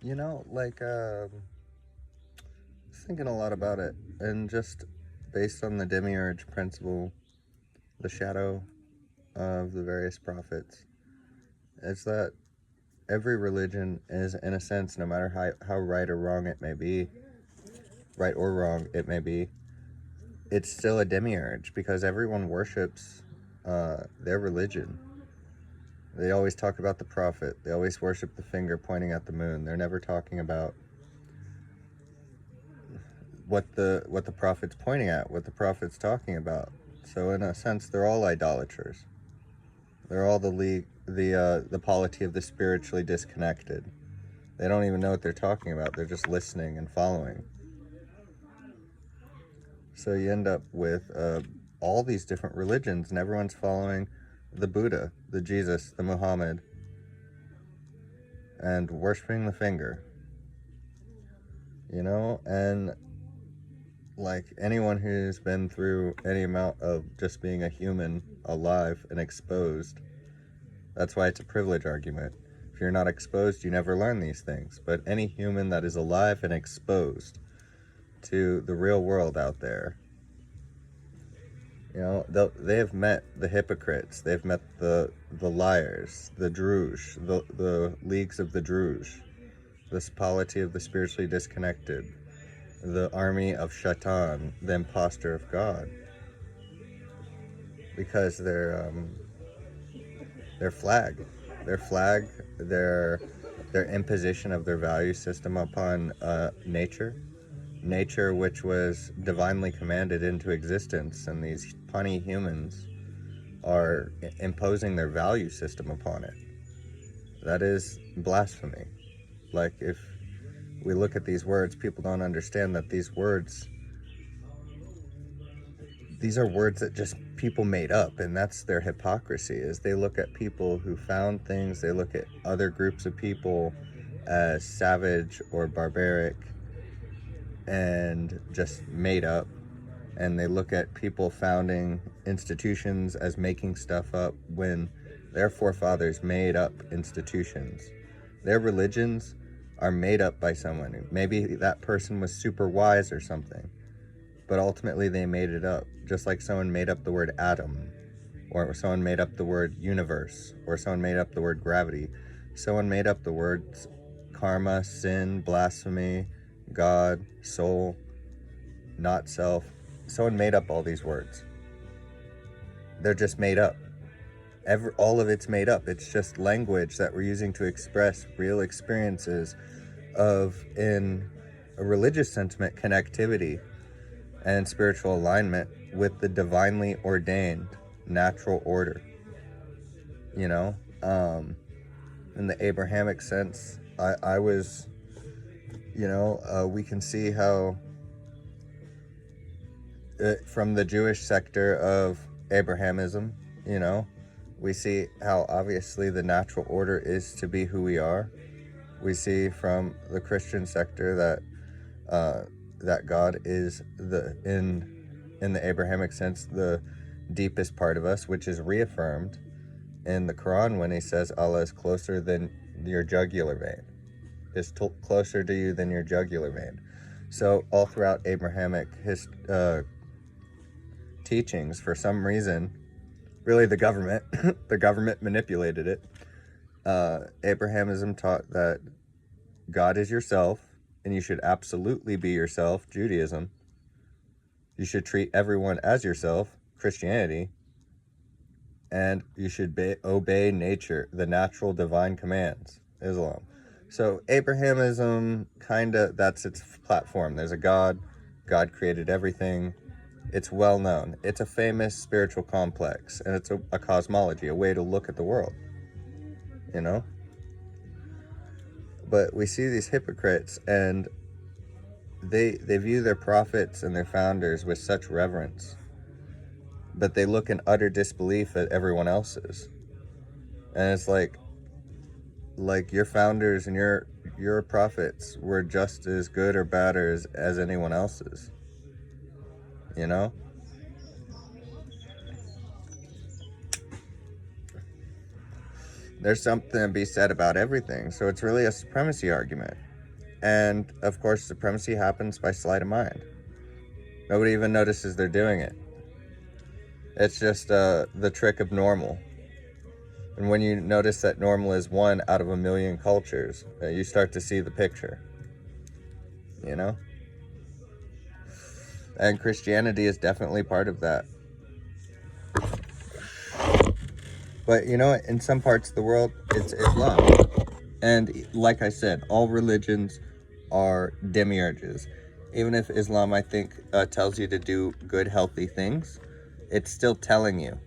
Thinking a lot about it, and just based on the Demiurge principle, the shadow of the various prophets, is that every religion is, in a sense, no matter how right or wrong it may be, right or wrong it may be, it's still a demiurge because everyone worships their religion. They always talk about the prophet. They always worship the finger pointing at the moon. They're never talking about what the prophet's pointing at, what the prophet's talking about. So in a sense, they're all idolaters. They're all the polity of the spiritually disconnected. They don't even know what they're talking about. They're just listening and following. So you end up with all these different religions, and everyone's following the Buddha, the Jesus, the Muhammad, and worshiping the finger. And like anyone who's been through any amount of just being a human, alive, and exposed, that's why it's a privilege argument. If you're not exposed, you never learn these things. But any human that is alive and exposed to the real world out there, they have met the hypocrites. They've met the liars, the Druge, the leagues of the Druge, this polity of the spiritually disconnected, the army of Shaitan, the impostor of God, because their flag, their imposition of their value system upon nature, which was divinely commanded into existence, and these punny humans are imposing their value system upon it. That is blasphemy. Like, if we look at these words, people don't understand that these are words that just people made up, and that's their hypocrisy, is they look at people who found things, they look at other groups of people as savage or barbaric and just made up, and they look at people founding institutions as making stuff up when their forefathers made up institutions. Their religions are made up by someone. Maybe that person was super wise or something, but ultimately they made it up. Just like someone made up the word atom, or someone made up the word universe, or someone made up the word gravity. Someone made up the words karma, sin, blasphemy, God, soul, not self. Someone made up all these words. They're just made up. All of it's made up. It's just language that we're using to express real experiences of, in a religious sentiment, connectivity and spiritual alignment with the divinely ordained natural order. In the Abrahamic sense, I was, we can see how from the Jewish sector of Abrahamism, we see how obviously the natural order is to be who we are. We see from the Christian sector that God is in the Abrahamic sense the deepest part of us, which is reaffirmed in the Quran when he says Allah is closer than your jugular vein, is closer to you than your jugular vein. So all throughout Abrahamic teachings, for some reason, really the government the government manipulated it. Abrahamism taught that God is yourself, and you should absolutely be yourself, Judaism. You should treat everyone as yourself, Christianity. And you should obey nature, the natural divine commands, Islam. So Abrahamism, that's its platform. There's a God. God created everything. It's well known. It's a famous spiritual complex, and it's a cosmology, a way to look at the world, But we see these hypocrites, and they view their prophets and their founders with such reverence, but they look in utter disbelief at everyone else's. And it's like your founders and your prophets were just as good or bad as anyone else's. There's something to be said about everything. So it's really a supremacy argument. And of course, supremacy happens by sleight of mind. Nobody even notices they're doing it. It's just the trick of normal. And when you notice that normal is one out of a million cultures, you start to see the picture. You know? And Christianity is definitely part of that. But you know, in some parts of the world, it's Islam. And like I said, all religions are demiurges. Even if Islam, I think, tells you to do good, healthy things, it's still telling you.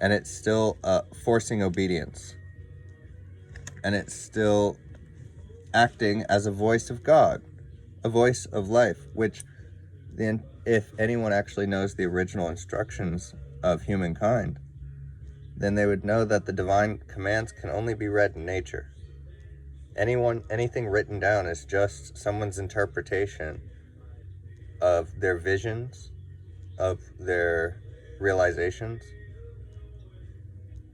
And it's still forcing obedience. And it's still acting as a voice of God, a voice of life, which, if anyone actually knows the original instructions of humankind, then they would know that the divine commands can only be read in nature. Anything written down is just someone's interpretation of their visions, of their realizations,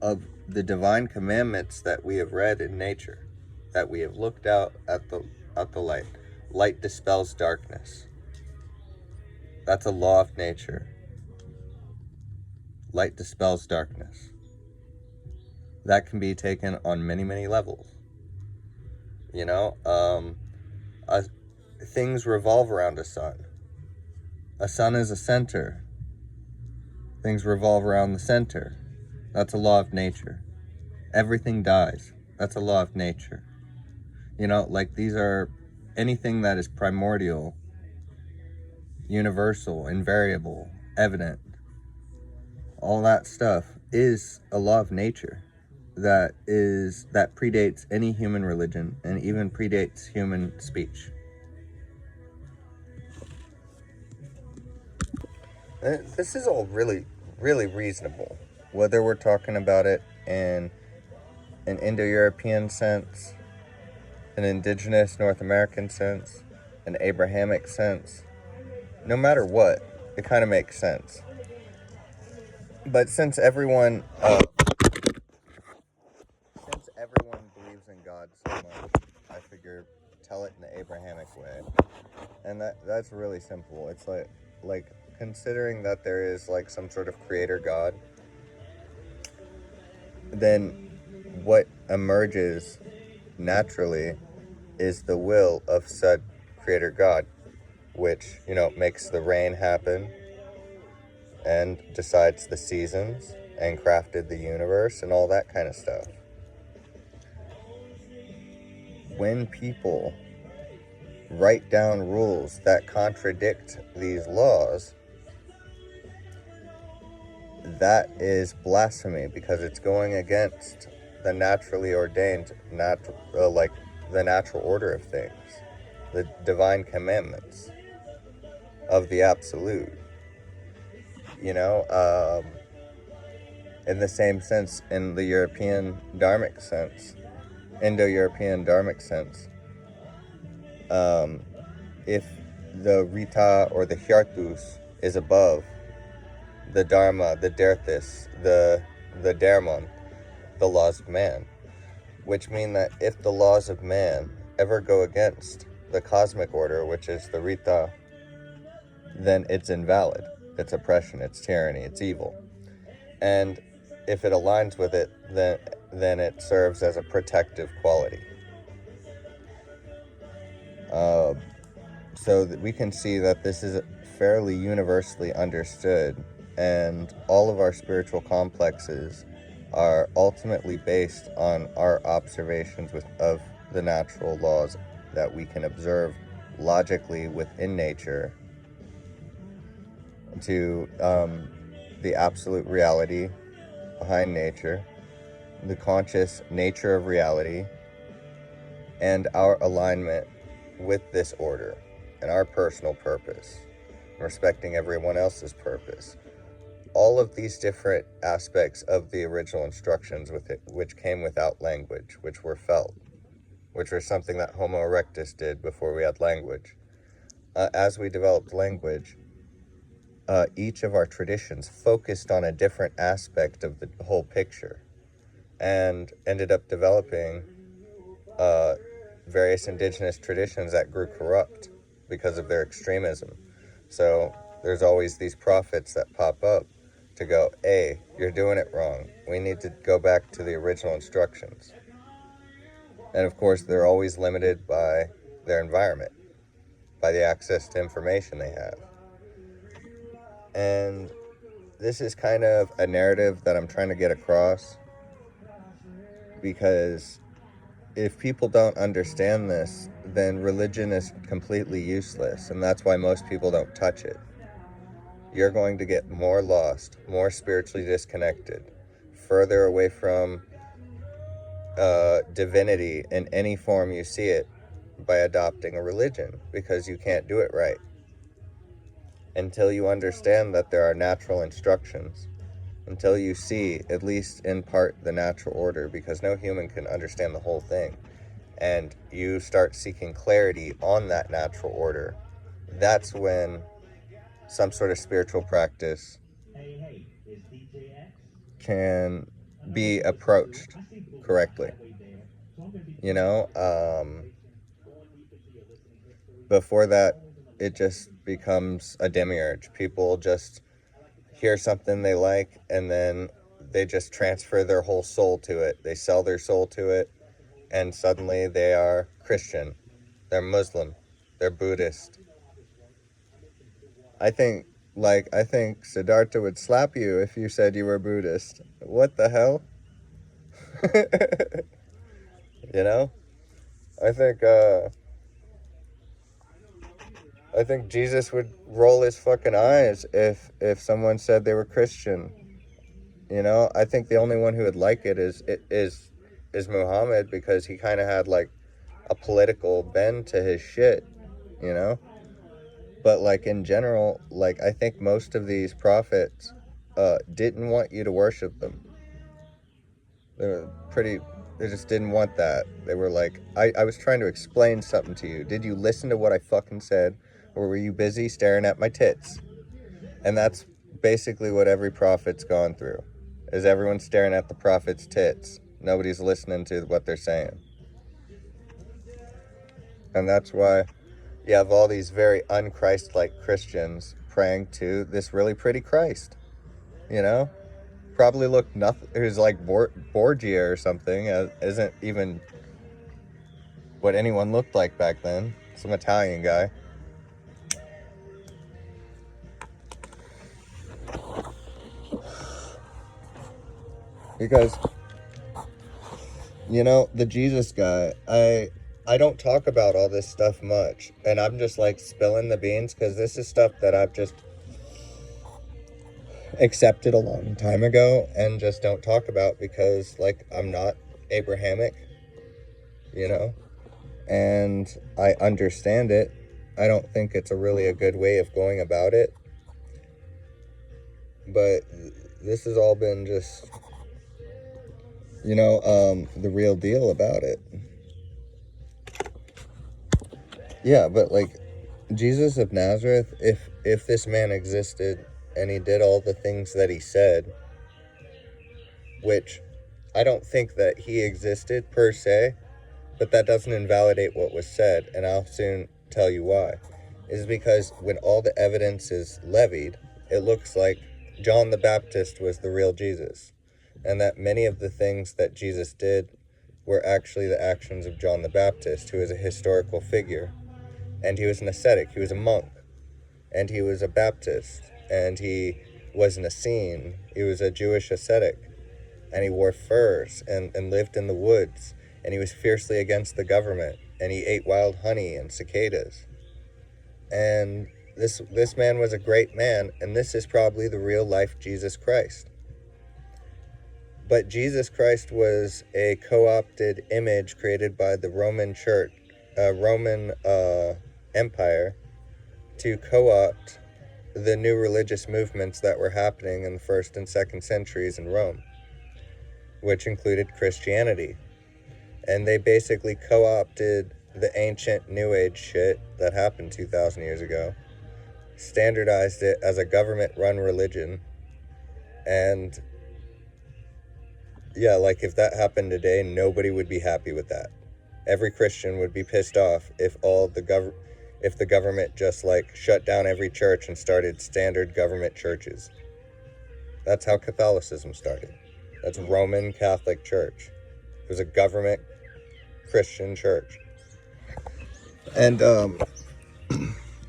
of the divine commandments that we have read in nature, that we have looked out at the light. Light dispels darkness. That's a law of nature. Light dispels darkness. That can be taken on many, many levels. You know, things revolve around a sun. A sun is a center. Things revolve around the center. That's a law of nature. Everything dies. That's a law of nature. You know, like these are anything that is primordial, universal, invariable, evident. All that stuff is a law of nature that predates any human religion and even predates human speech. This is all really, really reasonable. Whether we're talking about it in an Indo-European sense, an indigenous North American sense, an Abrahamic sense, no matter what, it kind of makes sense. But since everyone believes in God so much, I figure tell it in the Abrahamic way. And that's really simple. It's like considering that there is like some sort of creator God, then what emerges naturally is the will of said creator God, which, you know, makes the rain happen and decides the seasons and crafted the universe and all that kind of stuff. When people write down rules that contradict these laws, that is blasphemy, because it's going against the naturally ordained, like the natural order of things, the divine commandments of the absolute. You know, in the same sense, in the European Dharmic sense, Indo-European Dharmic sense, if the Rita or the Hyartus is above the Dharma, the Derthis, the Dharman, the laws of man, which mean that if the laws of man ever go against the cosmic order, which is the Rita, then it's invalid. It's oppression, it's tyranny, it's evil. And if it aligns with it, then it serves as a protective quality. So that we can see that this is fairly universally understood, and all of our spiritual complexes are ultimately based on our observations of the natural laws that we can observe logically within nature to the absolute reality behind nature, the conscious nature of reality, and our alignment with this order and our personal purpose, respecting everyone else's purpose. All of these different aspects of the original instructions which came without language, which were felt, which was something that Homo erectus did before we had language. As we developed language, each of our traditions focused on a different aspect of the whole picture and ended up developing various indigenous traditions that grew corrupt because of their extremism. So there's always these prophets that pop up to go, hey, you're doing it wrong. We need to go back to the original instructions. And of course, they're always limited by their environment, by the access to information they have. And this is kind of a narrative that I'm trying to get across, because if people don't understand this, then religion is completely useless, and that's why most people don't touch it. You're going to get more lost, more spiritually disconnected, further away from divinity in any form you see it by adopting a religion, because you can't do it right until you understand that there are natural instructions, until you see, at least in part, the natural order, because no human can understand the whole thing, and you start seeking clarity on that natural order. That's when some sort of spiritual practice can be approached correctly. You know, before that, it just becomes a demiurge. People just hear something they like, and then they just transfer their whole soul to it. They sell their soul to it, and suddenly they are Christian, they're Muslim, they're Buddhist. I think Siddhartha would slap you if you said you were Buddhist. What the hell? You know? I think Jesus would roll his fucking eyes if someone said they were Christian. You know, I think the only one who would like it is Muhammad, because he kind of had like a political bend to his shit, you know? But like in general, like I think most of these prophets didn't want you to worship them. They just didn't want that. They were like, I was trying to explain something to you. Did you listen to what I fucking said? Or were you busy staring at my tits? And that's basically what every prophet's gone through, is everyone staring at the prophet's tits. Nobody's listening to what they're saying. And that's why you have all these very un-Christ-like Christians praying to this really pretty Christ, you know? Probably looked nothing, who's like Borgia or something, isn't even what anyone looked like back then. Some Italian guy. Because, you know, the Jesus guy, I don't talk about all this stuff much, and I'm just like spilling the beans, because this is stuff that I've just accepted a long time ago and just don't talk about, because like I'm not Abrahamic, you know, and I understand it. I don't think it's a good way of going about it, but this has all been just, you know, the real deal about it. Yeah, but like Jesus of Nazareth, if this man existed and he did all the things that he said, which I don't think that he existed per se, but that doesn't invalidate what was said, and I'll soon tell you why, is because when all the evidence is levied, it looks like John the Baptist was the real Jesus, and that many of the things that Jesus did were actually the actions of John the Baptist, who is a historical figure, and he was an ascetic, he was a monk, and he was a Baptist, and he was an Essene, he was a Jewish ascetic, and he wore furs and lived in the woods, and he was fiercely against the government, and he ate wild honey and cicadas. And this man was a great man, and this is probably the real life Jesus Christ. But Jesus Christ was a co-opted image created by the Roman Church, Roman Empire, to co-opt the new religious movements that were happening in the 1st and 2nd centuries in Rome, which included Christianity. And they basically co-opted the ancient New Age shit that happened 2,000 years ago, standardized it as a government-run religion, and yeah, like if that happened today, nobody would be happy with that. every Christian would be pissed off if if the government just like shut down every church and started standard government churches. That's how Catholicism started. That's Roman Catholic Church. It was a government Christian church. And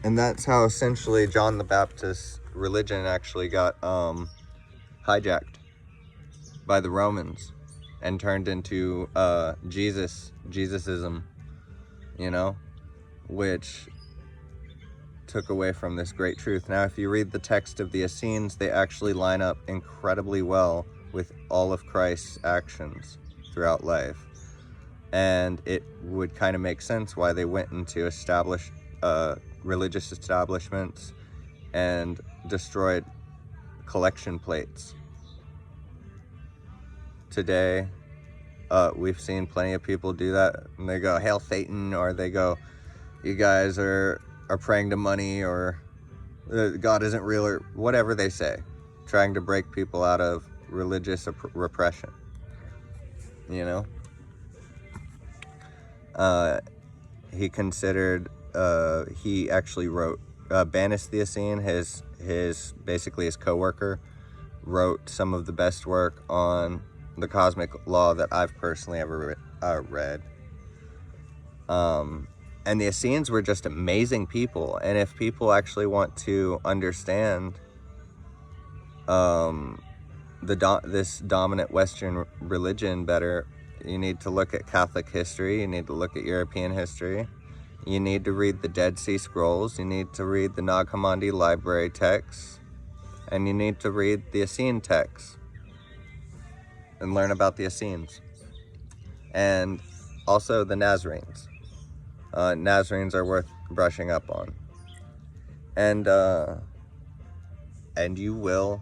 and that's how essentially John the Baptist's religion actually got hijacked by the Romans and turned into Jesusism, you know, which took away from this great truth. Now, if you read the text of the Essenes, they actually line up incredibly well with all of Christ's actions throughout life. And it would kind of make sense why they went into established religious establishments and destroyed collection plates. Today, we've seen plenty of people do that, and they go, "Hail Satan," or they go, "You guys are praying to money," or "God isn't real," or whatever they say, trying to break people out of religious repression, you know? He considered, he actually wrote, Banis the Essene, basically his co-worker, wrote some of the best work on the cosmic law that I've personally ever read. And the Essenes were just amazing people. And if people actually want to understand this dominant Western religion better, you need to look at Catholic history, you need to look at European history, you need to read the Dead Sea Scrolls, you need to read the Nag Hammadi library texts, and you need to read the Essene texts and learn about the Essenes. And also the Nazarenes. Nazarenes are worth brushing up on. And you will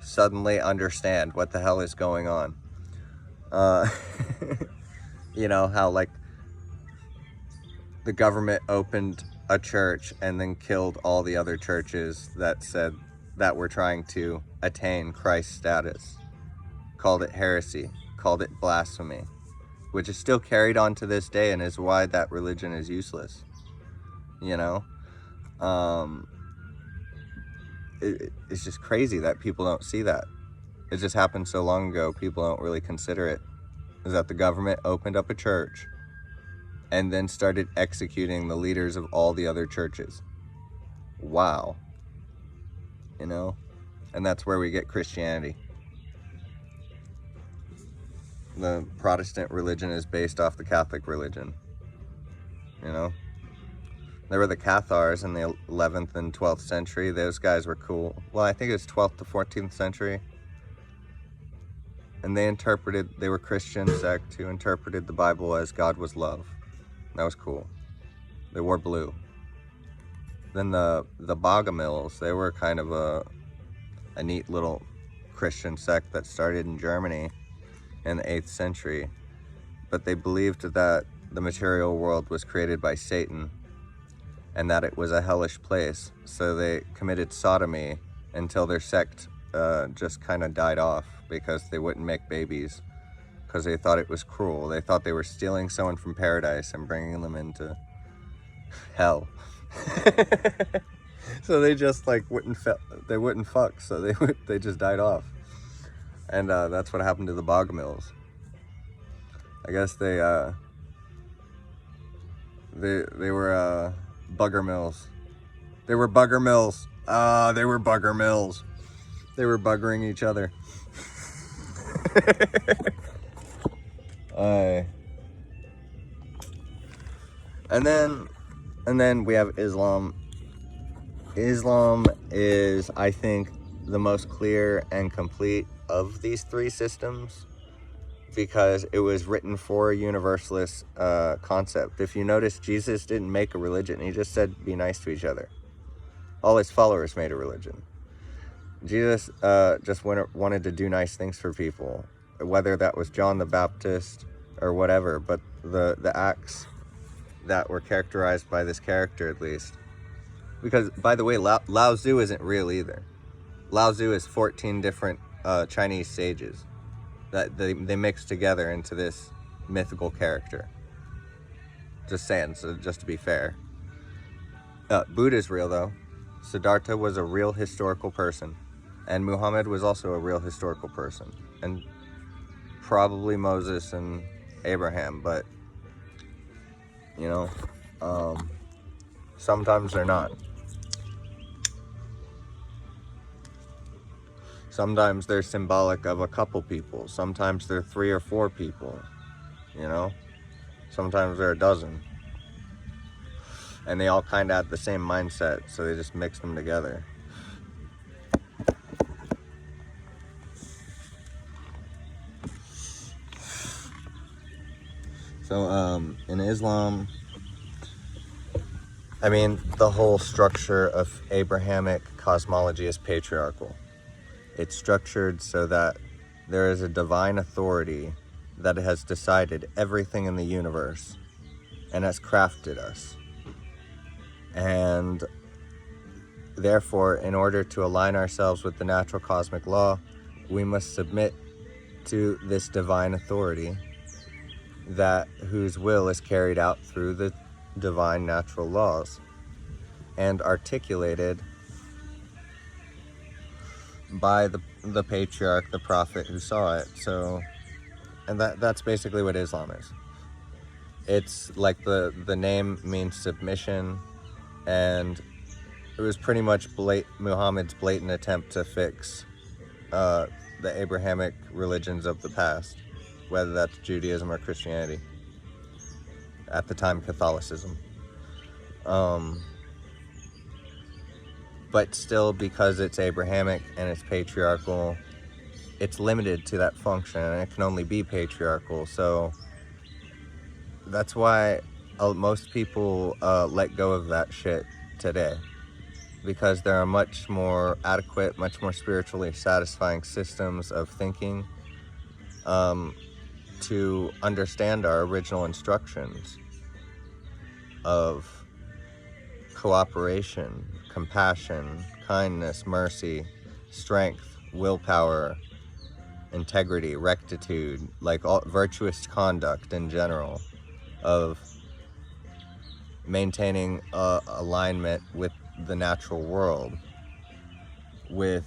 suddenly understand what the hell is going on. You know, how like the government opened a church and then killed all the other churches that said that were trying to attain Christ's status. Called it heresy, called it blasphemy, which is still carried on to this day and is why that religion is useless, you know? It's just crazy that people don't see that. It just happened so long ago, people don't really consider it. Is that the government opened up a church and then started executing the leaders of all the other churches. Wow. You know? And that's where we get Christianity. The Protestant religion is based off the Catholic religion. You know? There were the Cathars in the 11th and 12th century. Those guys were cool. Well, I think it was 12th to 14th century. And they were Christian sect who interpreted the Bible as God was love. That was cool. They wore blue. Then the Bogomils, they were kind of a neat little Christian sect that started in Germany in the 8th century. But they believed that the material world was created by Satan and that it was a hellish place. So they committed sodomy until their sect just kind of died off because they wouldn't make babies because they thought it was cruel. They thought they were stealing someone from paradise and bringing them into hell. So they just like wouldn't fuck, so they just died off. And that's what happened to the Bogomils. I guess they were bugger mills. They were bugger mills. They were bugger mills. They were buggering each other. And then we have Islam. Islam is, I think, the most clear and complete of these three systems because it was written for a universalist concept. If you notice, Jesus didn't make a religion. He just said, be nice to each other. All his followers made a religion. Jesus just wanted to do nice things for people, whether that was John the Baptist or whatever, but the acts that were characterized by this character, at least. Because, by the way, Lao Tzu isn't real either. Lao Tzu is 14 different Chinese sages that they mix together into this mythical character. Just saying, so just to be fair. Buddha's real, though. Siddhartha was a real historical person. And Muhammad was also a real historical person. And probably Moses and Abraham, but, you know, sometimes they're not. Sometimes they're symbolic of a couple people. Sometimes they're 3 or 4 people, you know? Sometimes they're a dozen. And they all kind of have the same mindset, so they just mix them together. So, in Islam, I mean, the whole structure of Abrahamic cosmology is patriarchal. It's structured so that there is a divine authority that has decided everything in the universe and has crafted us. And therefore, in order to align ourselves with the natural cosmic law, we must submit to this divine authority whose will is carried out through the divine natural laws and articulated by the patriarch, the prophet who saw it. So, and that's basically what Islam is. It's like the name means submission, and it was pretty much Muhammad's blatant attempt to fix the Abrahamic religions of the past, whether that's Judaism or Christianity. At the time, Catholicism. But still, because it's Abrahamic and it's patriarchal, it's limited to that function, and it can only be patriarchal. So that's why most people let go of that shit today, because there are much more adequate, much more spiritually satisfying systems of thinking to understand our original instructions of cooperation, compassion, kindness, mercy, strength, willpower, integrity, rectitude, like all virtuous conduct in general, of maintaining alignment with the natural world, with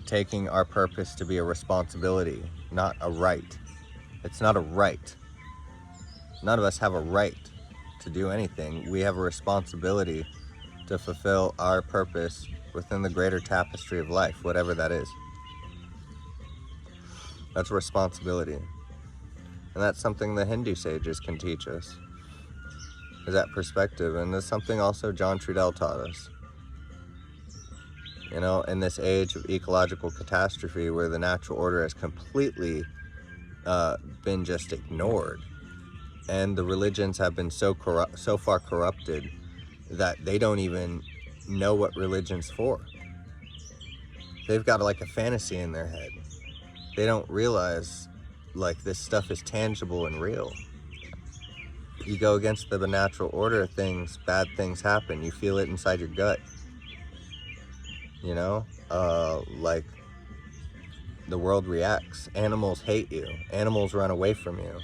taking our purpose to be a responsibility, not a right. It's not a right. None of us have a right to do anything. We have a responsibility to fulfill our purpose within the greater tapestry of life, whatever that is. That's responsibility. And that's something the Hindu sages can teach us, is that perspective. And it's something also John Trudell taught us. You know, in this age of ecological catastrophe where the natural order has completely been just ignored, and the religions have been so far corrupted that they don't even know what religion's for. They've got like a fantasy in their head. They don't realize like this stuff is tangible and real. You go against the natural order of things, bad things happen. You feel it inside your gut. You know, like the world reacts. Animals hate you. Animals run away from you.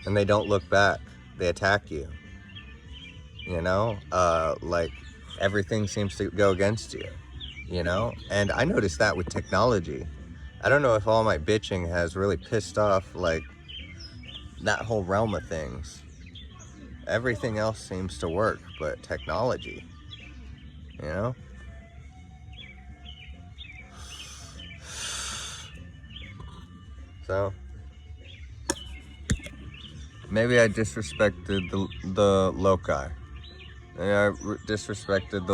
And they don't look back. They attack you. You know, like everything seems to go against you, you know? And I noticed that with technology. I don't know if all my bitching has really pissed off like that whole realm of things. Everything else seems to work, but technology, you know? So maybe I disrespected the loci. Maybe I disrespected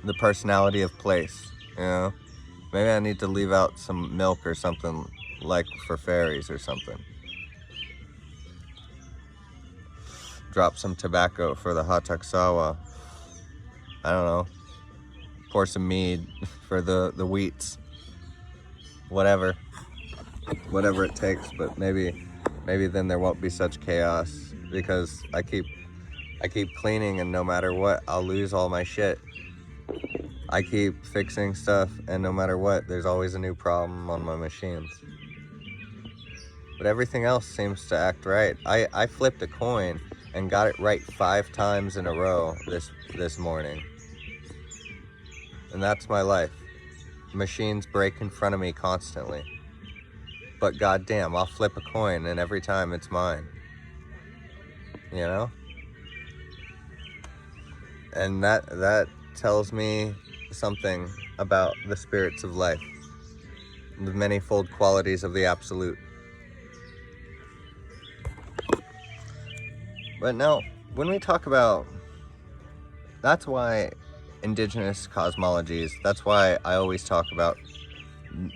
the personality of place, you know? Maybe I need to leave out some milk or something, like for fairies or something. Drop some tobacco for the hataksawa. I don't know. Pour some mead for the wheats. Whatever it takes, but maybe then there won't be such chaos, because I keep cleaning, and no matter what, I'll lose all my shit. I keep fixing stuff, and no matter what, there's always a new problem on my machines. but everything else seems to act right. I flipped a coin and got it right 5 times in a row this morning. And that's my life. Machines break in front of me constantly. But goddamn, I'll flip a coin and every time it's mine. You know? And that tells me something about the spirits of life. The manifold qualities of the absolute. But no, when we talk about, that's why indigenous cosmologies, that's why I always talk about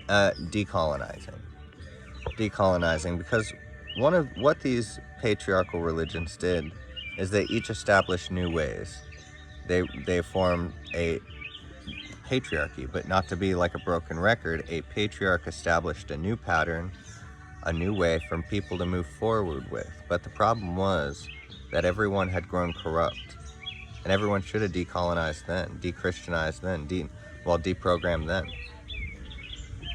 decolonizing, because one of what these patriarchal religions did is they each established new ways. They formed a patriarchy, but not to be like a broken record. A patriarch established a new pattern, a new way for people to move forward with. But the problem was that everyone had grown corrupt, and everyone should have decolonized then, de-Christianized then, deprogrammed then.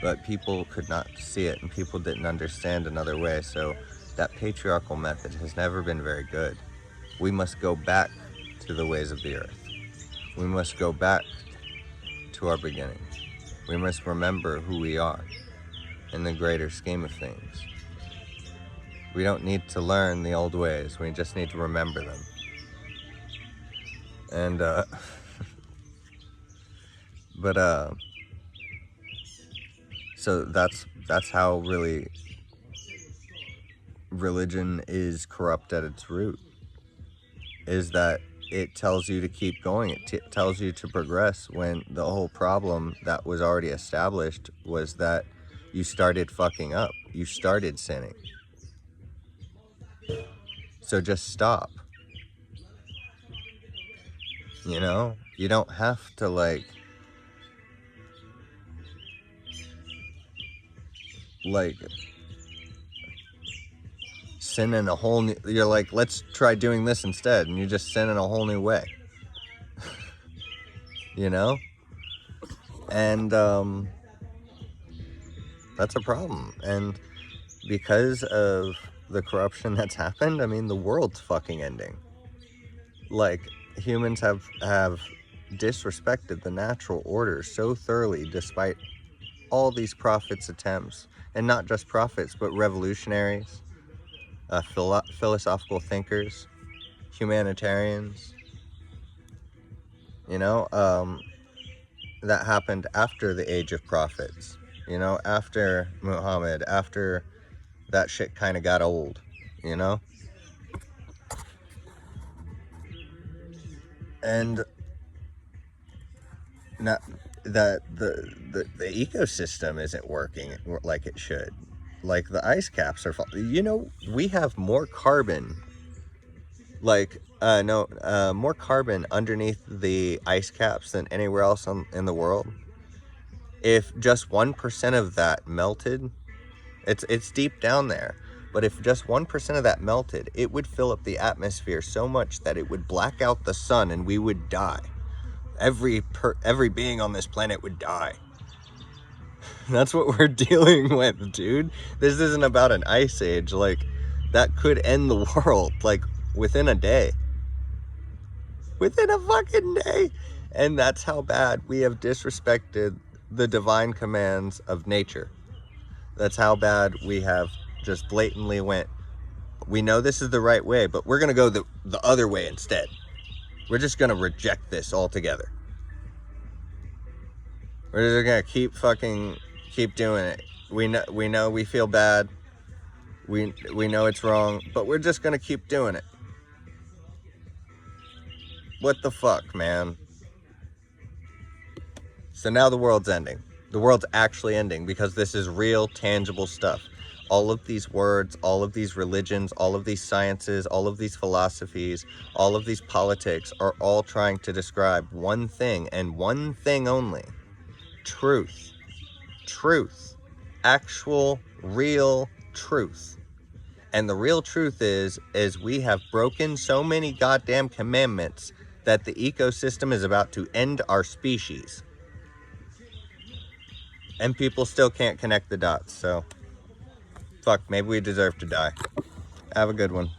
But people could not see it, and people didn't understand another way, so that patriarchal method has never been very good. We must go back to the ways of the earth. We must go back to our beginnings. We must remember who we are in the greater scheme of things. We don't need to learn the old ways, we just need to remember them. And, so that's how really religion is corrupt at its root, is that it tells you to keep going, it tells you to progress, when the whole problem that was already established was that you started fucking up, you started sinning. So just stop. You know, you don't have to like sin in a whole new, you're like, let's try doing this instead, and you just sin in a whole new way. You know? And that's a problem. And because of the corruption that's happened, I mean, the world's fucking ending. Like, humans have disrespected the natural order so thoroughly, despite all these prophets' attempts, and not just prophets, but revolutionaries, philosophical thinkers, humanitarians. You know, that happened after the age of prophets. You know, after Muhammad, after that shit kind of got old. You know. And not that the ecosystem isn't working like it should. Like, the ice caps are falling. You know, we have more carbon, more carbon underneath the ice caps than anywhere else in the world. If just 1% of that melted, it's deep down there, but if just 1% of that melted, it would fill up the atmosphere so much that it would black out the sun and we would die. Every being on this planet would die. That's what we're dealing with, dude. This isn't about an ice age. Like, that could end the world, like, within a day. Within a fucking day. And that's how bad we have disrespected the divine commands of nature. That's how bad we have just blatantly went, we know this is the right way, but we're going to go the other way instead. We're just going to reject this altogether. We're just going to keep doing it. We know we feel bad. We know it's wrong, but we're just going to keep doing it. What the fuck, man? So now the world's ending. The world's actually ending because this is real, tangible stuff. All of these words, all of these religions, all of these sciences, all of these philosophies, all of these politics are all trying to describe one thing and one thing only. Truth. Truth. Actual, real truth. And the real truth is we have broken so many goddamn commandments that the ecosystem is about to end our species. And people still can't connect the dots, so Fuck, maybe we deserve to die. Have a good one.